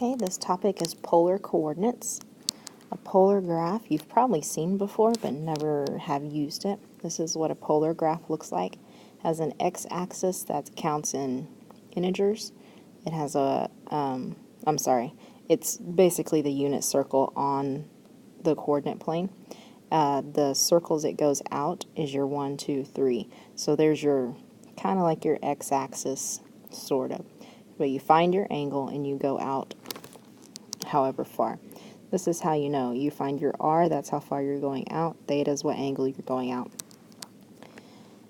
Okay, this topic is polar coordinates. A polar graph you've probably seen before but never have used it. This is what a polar graph looks like. It has an x-axis that counts in integers. It has it's basically the unit circle on the coordinate plane. The circles it goes out is your 1, 2, 3. So there's your kind of like your x-axis, sort of. But you find your angle and you go out however far. This is how you know. You find your r, that's how far you're going out. Theta is what angle you're going out.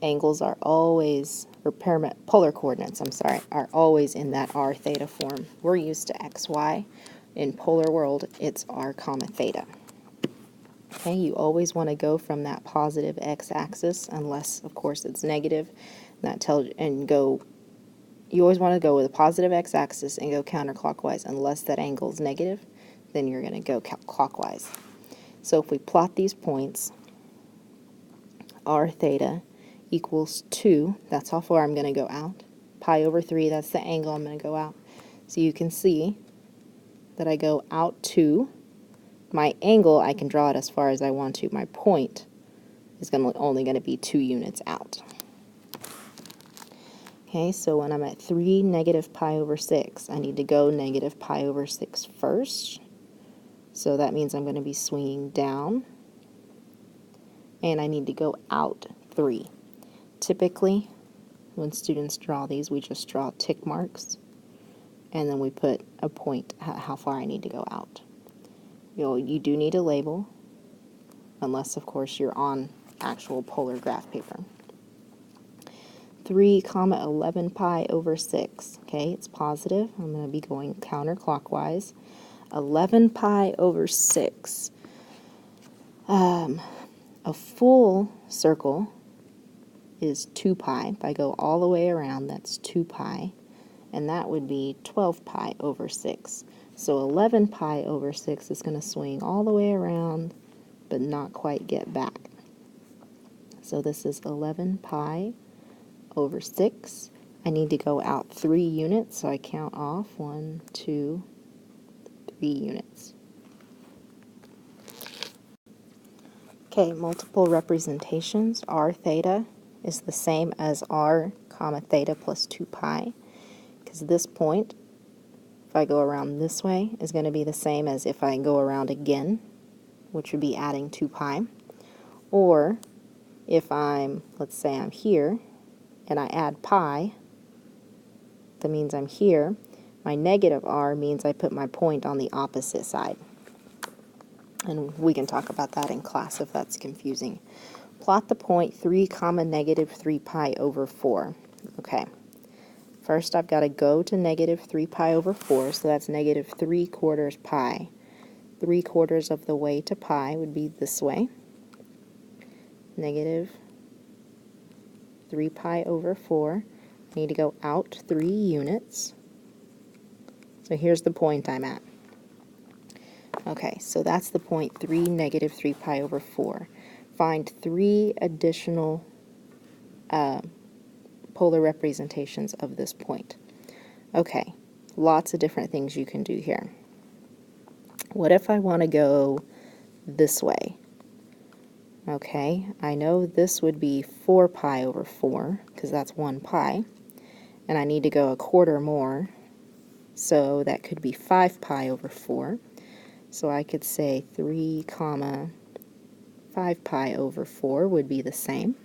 Angles are always, or polar coordinates, are always in that r theta form. We're used to x, y. In polar world, it's r comma theta. Okay, you always want to go from that positive x-axis, unless, of course, it's negative. That tells you always want to go with a positive x-axis and go counterclockwise. Unless that angle is negative, then you're going to go clockwise. So if we plot these points, r theta equals 2, that's how far I'm going to go out. Pi over 3, that's the angle I'm going to go out. So you can see that I go out 2. My angle, I can draw it as far as I want to. My point is only going to be 2 units out. Okay, so when I'm at 3 negative pi over 6, I need to go negative pi over 6 first. So that means I'm going to be swinging down. And I need to go out 3. Typically, when students draw these, we just draw tick marks. And then we put a point how far I need to go out. You do need a label, unless, of course, you're on actual polar graph paper. 3 comma 11 pi over 6. Okay, it's positive. I'm going to be going counterclockwise. 11 pi over 6. A full circle is 2 pi. If I go all the way around, that's 2 pi. And that would be 12 pi over 6. So 11 pi over 6 is going to swing all the way around, but not quite get back. So this is 11 pi over 6. I need to go out 3 units, so I count off 1, 2, 3 units. Okay, multiple representations. R theta is the same as r comma theta plus 2 pi, because this point, if I go around this way, is going to be the same as if I go around again, which would be adding 2 pi. Or if let's say I'm here, and I add pi, that means I'm here. My negative r means I put my point on the opposite side. And we can talk about that in class if that's confusing. Plot the point 3 comma negative 3 pi over 4. Okay. First, I've got to go to negative 3 pi over 4, so that's negative 3/4 pi. 3/4 of the way to pi would be this way. Negative 3 pi over 4. I need to go out 3 units. So here's the point I'm at. Okay, so that's the point 3 negative 3 pi over 4. Find 3 additional polar representations of this point. Okay, lots of different things you can do here. What if I want to go this way? Okay, I know this would be 4 pi over 4, because that's 1 pi, and I need to go 1/4 more, so that could be 5 pi over 4. So I could say 3 comma 5 pi over 4 would be the same.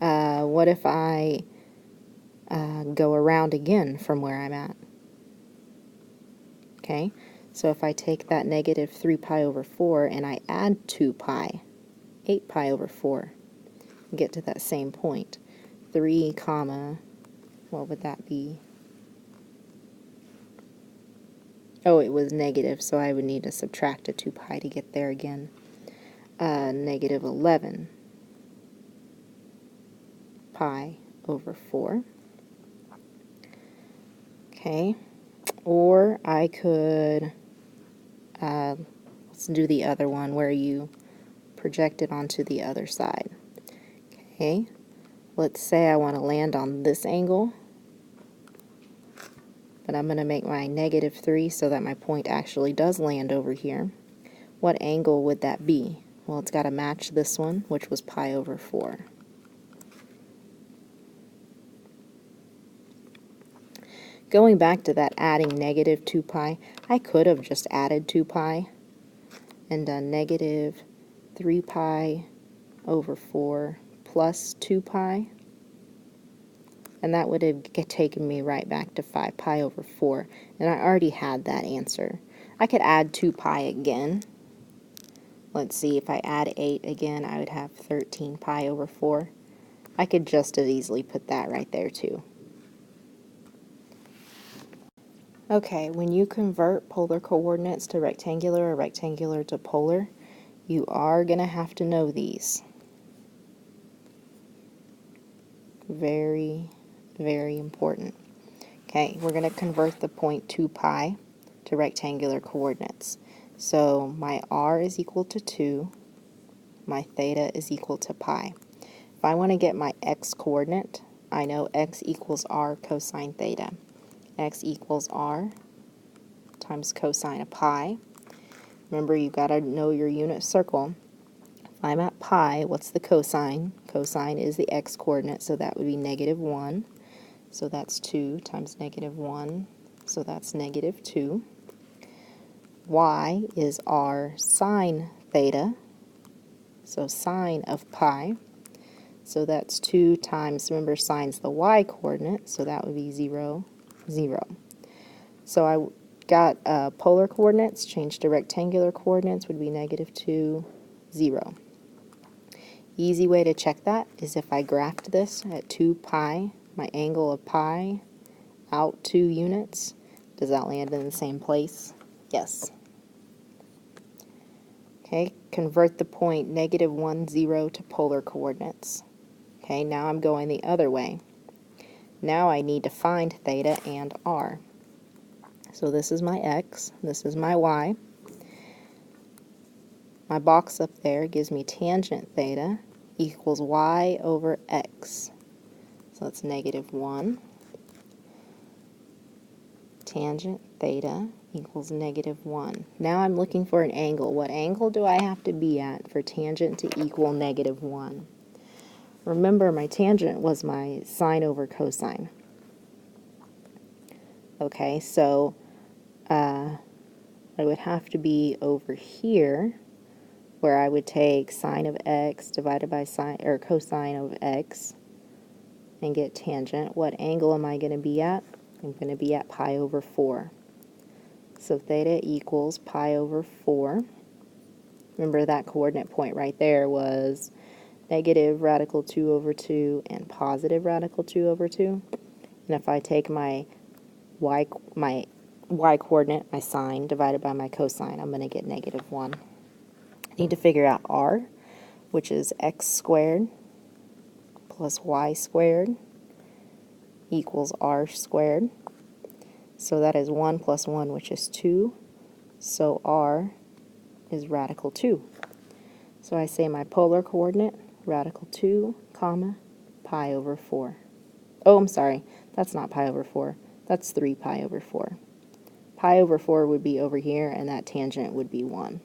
What if I go around again from where I'm at? Okay, so if I take that negative 3 pi over 4 and I add 2 pi, 8 pi over 4, get to that same point. 3 comma, what would that be? Oh, it was negative, so I would need to subtract a 2 pi to get there again. Negative 11 pi over 4. Okay, or I could, let's do the other one where you project it onto the other side. Okay, let's say I want to land on this angle, but I'm going to make my -3 so that my point actually does land over here. What angle would that be? Well, it's got to match this one, which was pi over 4. Going back to that adding -2 pi, I could have just added 2 pi and done -3 pi over 4 plus 2 pi, and that would have taken me right back to 5 pi over 4, and I already had that answer. I could add 2 pi again. Let's see, if I add 8 again, I would have 13 pi over 4. I could just as easily put that right there too. Okay, when you convert polar coordinates to rectangular or rectangular to polar, you are going to have to know these. Very, very important. Okay, we're going to convert the point 2 pi to rectangular coordinates. So my r is equal to 2, my theta is equal to pi. If I want to get my x coordinate, I know x equals r cosine theta. X equals r times cosine of pi. Remember, you've got to know your unit circle. If I'm at pi, what's the cosine? Cosine is the x coordinate, so that would be -1. So that's 2 times -1, so that's -2. Y is r sine theta, so sine of pi. So that's 2 times, remember sine's the y coordinate, so that would be 0, 0. So I got polar coordinates, changed to rectangular coordinates would be -2, 0. Easy way to check that is if I graphed this at 2 pi, my angle of pi out 2 units, does that land in the same place? Yes. Okay, convert the point -1, 0 to polar coordinates. Okay, now I'm going the other way. Now I need to find theta and r. So this is my x, this is my y. My box up there gives me tangent theta equals y over x. So that's -1. Tangent theta equals -1. Now I'm looking for an angle. What angle do I have to be at for tangent to equal -1? Remember, my tangent was my sine over cosine. Okay, so I would have to be over here, where I would take sine of x divided by sine or cosine of x and get tangent. What angle am I going to be at? I'm going to be at pi over 4. So theta equals pi over 4. Remember, that coordinate point right there was negative radical 2 over 2 and positive radical 2 over 2. And if I take my y coordinate, my sine, divided by my cosine, I'm going to get -1. I need to figure out r, which is x squared plus y squared equals r squared. So that is 1 plus 1, which is 2. So r is radical 2. So I say my polar coordinate, radical 2, comma, pi over 4. Oh, I'm sorry, that's not pi over 4. That's 3 pi over 4. Pi over 4 would be over here, and that tangent would be 1.